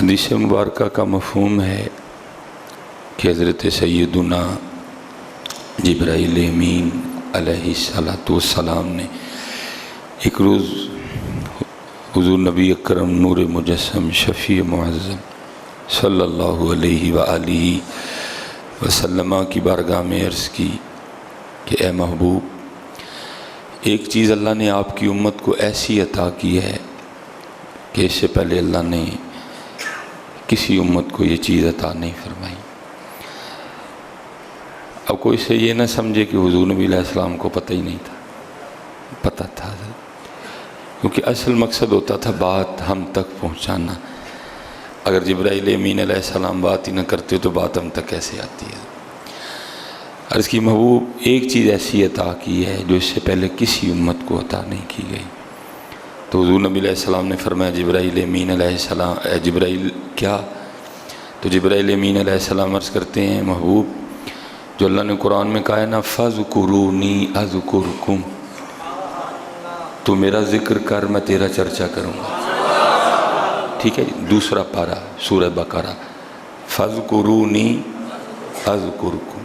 حدیث مبارکہ کا مفہوم ہے کہ حضرت سیدنا جبرائیل امین علیہ السلام نے ایک روز حضور نبی اکرم نور مجسم شفیع معظم صلی اللہ علیہ وآلہ وسلم کی بارگاہ میں عرض کی کہ اے محبوب، ایک چیز اللہ نے آپ کی امت کو ایسی عطا کی ہے کہ اس سے پہلے اللہ نے کسی امت کو یہ چیز عطا نہیں فرمائی۔ اب کوئی سے یہ نہ سمجھے کہ حضور نبی علیہ السلام کو پتہ ہی نہیں تھا، پتہ تھا، کیونکہ اصل مقصد ہوتا تھا بات ہم تک پہنچانا۔ اگر جبرائیل امین علیہ السلام بات ہی نہ کرتے تو بات ہم تک کیسے آتی ہے؟ عرض کی محبوب، ایک چیز ایسی عطا کی ہے جو اس سے پہلے کسی امت کو عطا نہیں کی گئی۔ تو حضور نبی علیہ السلام نے فرمایا جبرائیل امین علیہ السلام، اے جبرائیل کیا؟ تو جبرائیل امین علیہ السلام عرض کرتے ہیں محبوب، جو اللہ نے قرآن میں کہا ہے نا فَاذْكُرُونِي أَذْكُرْكُمْ، تو میرا ذکر کر میں تیرا چرچا کروں گا۔ ٹھیک ہے جی، دوسرا پارہ سورہ بقرہ، فَاذْكُرُونِي أَذْكُرْكُمْ،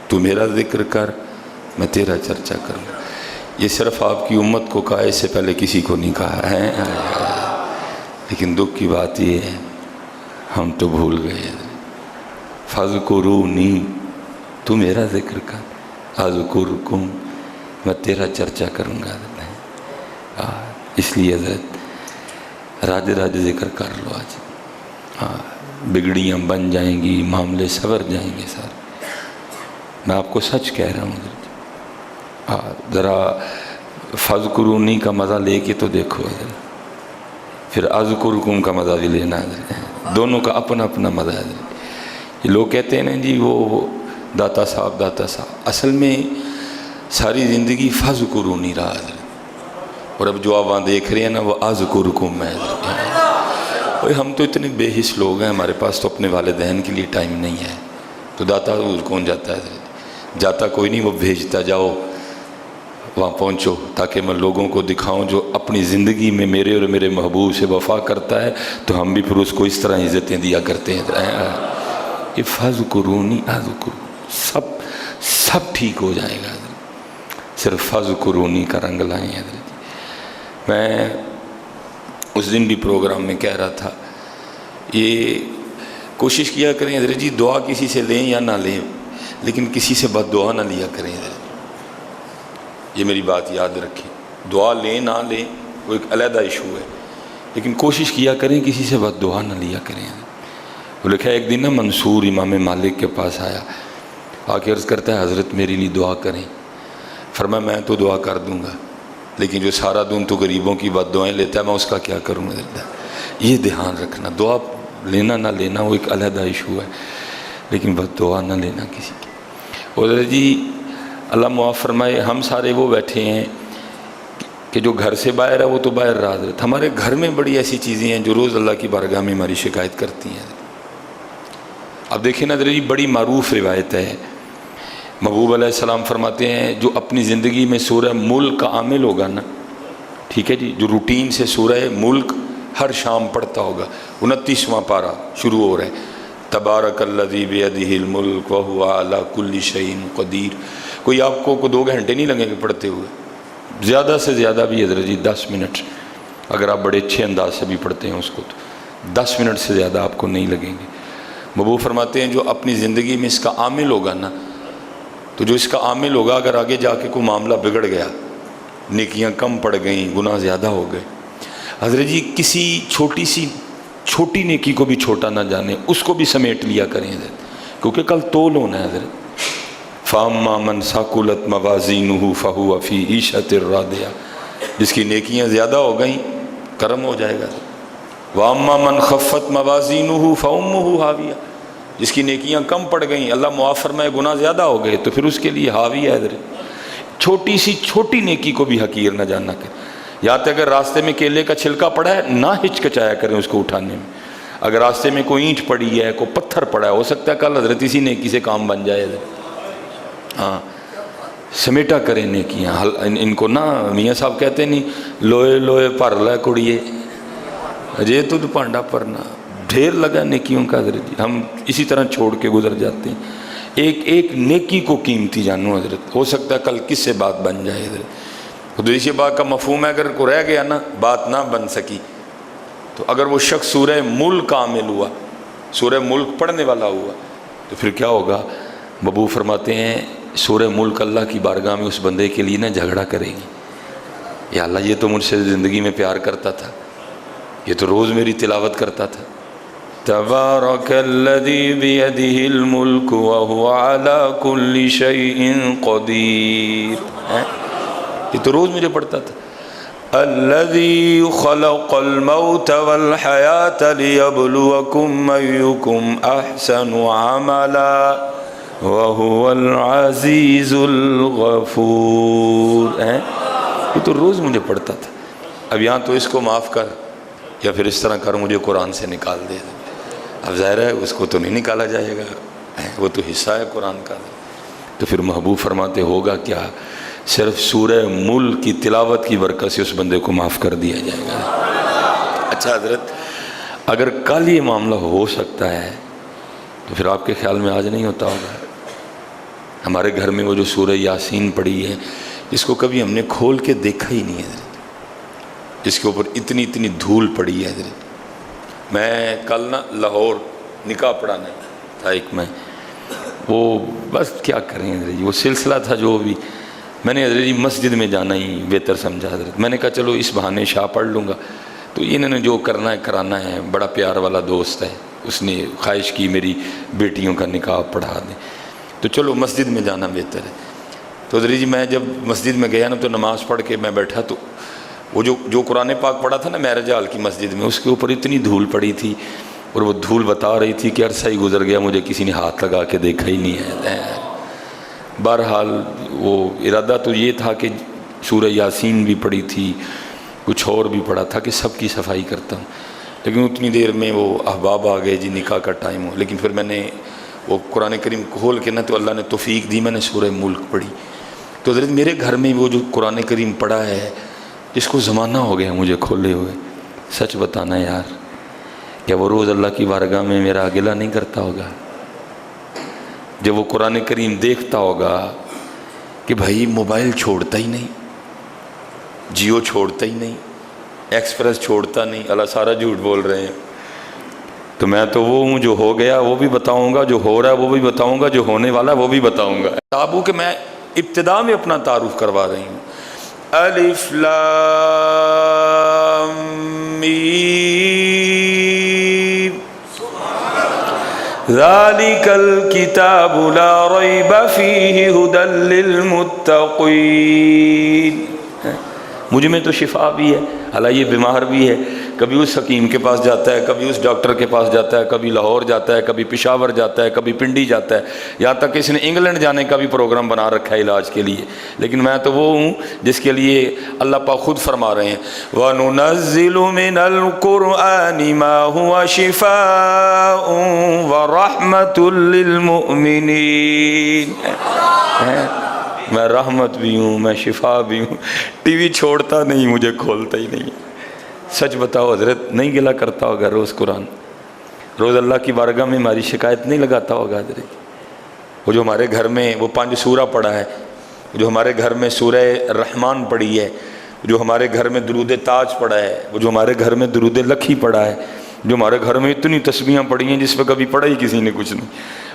تو میرا ذکر کر میں تیرا چرچا کروں گا۔ یہ صرف آپ کی امت کو کہا، اس سے پہلے کسی کو نہیں کہا ہے۔ لیکن دکھ کی بات یہ ہے ہم تو بھول گئے۔ فَاذْكُرُونِي، تو میرا ذکر کر، اذکرکم، میں تیرا چرچا کروں گا۔ اس لیے حضرت راج راج ذکر کر لو آج، بگڑیاں بن جائیں گی، معاملے سور جائیں گے سارے۔ میں آپ کو سچ کہہ رہا ہوں حضرت، ذرا فَاذْكُرُونِی کا مزہ لے کے تو دیکھو حضرت، پھر اذکرکم کا مزہ بھی لینا حضرت، دونوں کا اپنا اپنا مزہ ہے حضرت۔ یہ لوگ کہتے ہیں نا جی وہ داتا صاحب، اصل میں ساری زندگی فَاذْكُرُونِی رہا حضرت، اور اب جو آپ وہاں دیکھ رہے ہیں نا وہ اذکرکم ہے حضرت۔ ہم تو اتنے بے حس لوگ ہیں، ہمارے پاس تو اپنے والدین کے لیے ٹائم نہیں ہے، تو داتا حضور کون جاتا ہے حضرت؟ جاتا کوئی نہیں، وہ بھیجتا، جاؤ وہاں پہنچو تاکہ میں لوگوں کو دکھاؤں جو اپنی زندگی میں میرے اور میرے محبوب سے وفا کرتا ہے تو ہم بھی پھر اس کو اس طرح عزتیں دیا کرتے ہیں۔ یہ فَاذْكُرُونِی أَذْكُرْكُمْ، سب ٹھیک ہو جائے گا حضرت، صرف فَاذْكُرُونِی کا رنگ لائیں حضرت۔ میں اس دن بھی پروگرام میں کہہ رہا تھا، یہ کوشش کیا کریں حضرت جی، دعا کسی سے لیں یا نہ لیں لیکن کسی سے بد دعا نہ لیا کریں حضرت، یہ میری بات یاد رکھیں۔ دعا لیں نہ لیں وہ ایک علیحدہ ایشو ہے، لیکن کوشش کیا کریں کسی سے بد دعا نہ لیا کریں۔ وہ لکھا ہے ایک دن نا منصور امام مالک کے پاس آیا، آ کے عرض کرتا ہے حضرت میرے لیے دعا کریں۔ فرمایا میں تو دعا کر دوں گا، لیکن جو سارا دن تو غریبوں کی بد دعائیں لیتا ہے میں اس کا کیا کروں حضرت؟ یہ دھیان رکھنا، دعا لینا نہ لینا وہ ایک علیحدہ ایشو ہے، لیکن بد دعا نہ لینا کسی کی۔ اور حضرت جی اللہ معاف فرمائے، ہم سارے وہ بیٹھے ہیں کہ جو گھر سے باہر ہے وہ تو باہر رہا حضرت، ہمارے گھر میں بڑی ایسی چیزیں ہیں جو روز اللہ کی بارگاہ میں ہماری شکایت کرتی ہیں۔ اب دیکھیں نا حضرت جی، بڑی معروف روایت ہے، محبوب علیہ السلام فرماتے ہیں جو اپنی زندگی میں سورہ ملک کا عامل ہوگا نا، ٹھیک ہے جی، جو روٹین سے سورہ ملک ہر شام پڑھتا ہوگا، 29واں پارہ شروع ہو رہا ہے، تبارک الذی بیدہ الملک وہو علی کل شیء قدیر۔ کوئی آپ کو 2 گھنٹے نہیں لگیں گے پڑھتے ہوئے، زیادہ سے زیادہ بھی حضرت جی 10 منٹ، اگر آپ بڑے اچھے انداز سے بھی پڑھتے ہیں اس کو تو 10 منٹ سے زیادہ آپ کو نہیں لگیں گے۔ محبوب فرماتے ہیں جو اپنی زندگی میں اس کا عامل ہوگا نا، تو جو اس کا عامل ہوگا اگر آگے جا کے کوئی معاملہ بگڑ گیا، نیکیاں کم پڑ گئیں، گناہ زیادہ ہو گئے، حضرت جی کسی چھوٹی نیکی کو بھی چھوٹا نہ جانے، اس کو بھی سمیٹ لیا کریں حضرت، کیونکہ کل تول ہونا ہے حضرت۔ فَأَمَّا مَنْ ثَقُلَتْ مَوَازِينُهُ فَهُوَ فِي عِيشَةٍ رَاضِيَةٍ، جس کی نیکیاں زیادہ ہو گئیں کرم ہو جائے گا۔ وَأَمَّا مَنْ خَفَّتْ مَوَازِينُهُ فَأُمُّهُ هَاوِيَةٌ، جس کی نیکیاں کم پڑ گئیں، اللہ معاف فرمائے گناہ زیادہ ہو گئے تو پھر اس کے لیے حاوی ہے حضرت۔ چھوٹی نیکی کو بھی حقیر نہ جاننا کریں، یا تو اگر راستے میں کیلے کا چھلکا پڑا ہے نہ ہچکچایا کریں اس کو اٹھانے میں، اگر راستے میں کوئی اینٹ پڑی ہے، کوئی پتھر پڑا ہے، ہو سکتا ہے کل حضرت اسی نیکی سے کام بن جائے حضرت۔ ہاں سمیٹا کریں نیکیاں، ان کو نا میاں صاحب کہتے نہیں لوئے لوئے پر لے کڑیے، اجے تو پانڈا پرنا، ڈھیر لگا نیکیوں کا حضرت جی، ہم اسی طرح چھوڑ کے گزر جاتے ہیں۔ ایک ایک نیکی کو قیمتی جانو حضرت، ہو سکتا ہے کل کس سے بات بن جائے حضرت۔ حدیث پاک کا مفہوم ہے اگر کوئی رہ گیا نا، بات نہ بن سکی، تو اگر وہ شخص سورہ ملک عامل ہوا، سورہ ملک پڑھنے والا ہوا، تو پھر کیا ہوگا؟ بابو فرماتے ہیں سورہ ملک اللہ کی بارگاہ میں اس بندے کے لیے نا جھگڑا کرے گی، یا اللہ یہ تو مجھ سے زندگی میں پیار کرتا تھا، یہ تو روز میری تلاوت کرتا تھا۔ تبارک الذی بیدہ الملک وہو علی کل شیء قدیر، یہ تو روز مجھے پڑھتا تھا۔ الذی خلق الموت والحیاۃ لیبلوکم ایکم احسن عملا وہو العزیز الغفور، یہ تو روز مجھے پڑھتا تھا، اب یہاں تو اس کو معاف کر یا پھر اس طرح کر مجھے قرآن سے نکال دے۔ اب ظاہر ہے اس کو تو نہیں نکالا جائے گا، وہ تو حصہ ہے قرآن کا۔ تو پھر محبوب فرماتے ہوگا کیا؟ صرف سورہ ملک کی تلاوت کی برکت سے اس بندے کو معاف کر دیا جائے گا۔ اچھا حضرت، اگر کل یہ معاملہ ہو سکتا ہے تو پھر آپ کے خیال میں آج نہیں ہوتا ہوگا؟ ہمارے گھر میں وہ جو سورہ یاسین پڑھی ہے، جس کو کبھی ہم نے کھول کے دیکھا ہی نہیں ہے حضرت، جس کے اوپر اتنی اتنی دھول پڑی ہے حضرت۔ میں کل نا لاہور نکاح پڑھانا تھا ایک، میں وہ بس کیا کریں حضرت جی، وہ سلسلہ تھا جو بھی، میں نے حضرت جی مسجد میں جانا ہی بہتر سمجھا حضرت۔ میں نے کہا چلو اس بہانے شاہ پڑھ لوں گا، تو انہوں نے جو کرنا ہے کرانا ہے، بڑا پیار والا دوست ہے، اس نے خواہش کی میری بیٹیوں کا نکاح پڑھا دیں، تو چلو مسجد میں جانا بہتر ہے۔ تو حضرت جی میں جب مسجد میں گیا نا تو نماز پڑھ کے میں بیٹھا، تو وہ جو قرآن پاک پڑھا تھا نا معراج حال کی مسجد میں، اس کے اوپر اتنی دھول پڑی تھی، اور وہ دھول بتا رہی تھی کہ عرصہ ہی گزر گیا مجھے کسی نے ہاتھ لگا کے دیکھا ہی نہیں ہے۔ بہرحال وہ ارادہ تو یہ تھا کہ سورہ یاسین بھی پڑھی تھی، کچھ اور بھی پڑھا تھا کہ سب کی صفائی کرتا ہوں، لیکن اتنی دیر میں وہ احباب آ گئے جی نکاح کا ٹائم ہو۔ لیکن پھر میں نے وہ قرآن کریم کھول کے نا تو اللہ نے توفیق دی، میں نے سورہ ملک پڑھی۔ تو حضرت میرے گھر میں وہ جو قرآن کریم پڑھا ہے، جس کو زمانہ ہو گیا مجھے کھولے ہوئے، سچ بتانا یار، کیا وہ روز اللہ کی بارگاہ میں میرا گلہ نہیں کرتا ہوگا؟ جب وہ قرآن کریم دیکھتا ہوگا کہ بھائی موبائل چھوڑتا ہی نہیں، جیو چھوڑتا ہی نہیں، ایکسپریس چھوڑتا نہیں، اللہ سارا جھوٹ بول رہے ہیں، تو میں تو وہ ہوں جو ہو گیا وہ بھی بتاؤں گا، جو ہو رہا ہے وہ بھی بتاؤں گا، جو ہونے والا ہے وہ بھی بتاؤں گا۔ تابو کہ میں ابتدا میں اپنا تعارف کروا رہی ہوں۔ الف لام میم ذالک الکتاب لا ریب فیہ ھدی للمتقین۔ مجھ میں تو شفا بھی ہے، اللہ یہ بیمار بھی ہے، کبھی اس حکیم کے پاس جاتا ہے، کبھی اس ڈاکٹر کے پاس جاتا ہے، کبھی لاہور جاتا ہے، کبھی پشاور جاتا ہے، کبھی پنڈی جاتا ہے، یہاں تک کہ اس نے انگلینڈ جانے کا بھی پروگرام بنا رکھا ہے علاج کے لیے۔ لیکن میں تو وہ ہوں جس کے لیے اللہ پاک خود فرما رہے ہیں وَنُنَزِّلُ مِنَ الْقُرْآنِ مَا هُوَ شِفَاءٌ وَرَحْمَةٌ لِّلْمُؤْمِنِينَ۔ میں رحمت بھی ہوں، میں شفا بھی ہوں۔ ٹی وی چھوڑتا نہیں، مجھے کھولتا ہی نہیں۔ سچ بتاؤ حضرت، نہیں گلا کرتا ہوگا روز قرآن؟ روز اللہ کی بارگاہ میں ہماری شکایت نہیں لگاتا ہوگا حضرت؟ وہ جو ہمارے گھر میں وہ 5 سورہ پڑھا ہے، جو ہمارے گھر میں سورہ رحمان پڑھی ہے، جو ہمارے گھر میں درود تاج پڑھا ہے، وہ جو ہمارے گھر میں درود لکھی پڑھا ہے، جو ہمارے گھر میں اتنی تسبیحاں پڑھی ہیں جس پہ کبھی پڑھا ہی کسی نے کچھ نہیں،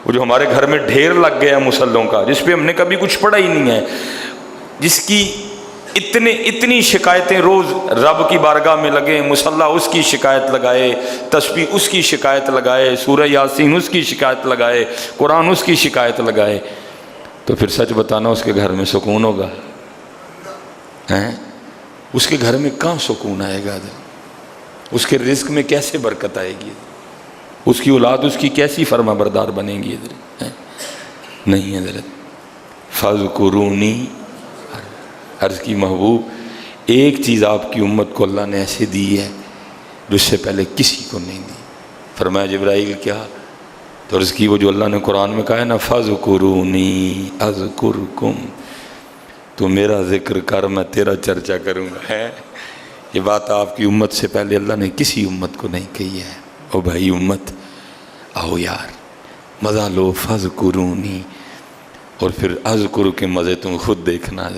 وہ جو ہمارے گھر میں ڈھیر لگ گیا مصلوں کا جس پہ ہم نے کبھی کچھ پڑھا ہی نہیں ہے، جس کی اتنی شکایتیں روز رب کی بارگاہ میں لگے، مصلی اس کی شکایت لگائے، تسبیح اس کی شکایت لگائے، سورہ یاسین اس کی شکایت لگائے، قرآن اس کی شکایت لگائے، تو پھر سچ بتانا اس کے گھر میں سکون ہوگا؟ اس کے گھر میں کہاں سکون آئے گا؟ اس کے رزق میں کیسے برکت آئے گی؟ اس کی اولاد اس کی کیسی فرما بردار بنے گی؟ نہیں حضرت، فاذکرونی، عرض کی محبوب ایک چیز آپ کی امت کو اللہ نے ایسے دی ہے جو اس سے پہلے کسی کو نہیں دی۔ فرمایا جبرائیل کیا؟ تو عرض کی وہ جو اللہ نے قرآن میں کہا ہے نا فاذکرونی اذکرکم، تو میرا ذکر کر میں تیرا چرچا کروں گا۔ یہ بات آپ کی امت سے پہلے اللہ نے کسی امت کو نہیں کہی ہے۔ او بھائی امت آؤ یار مزہ لو فذکرونی، اور پھر اذکر کے مزے تم خود دیکھنا.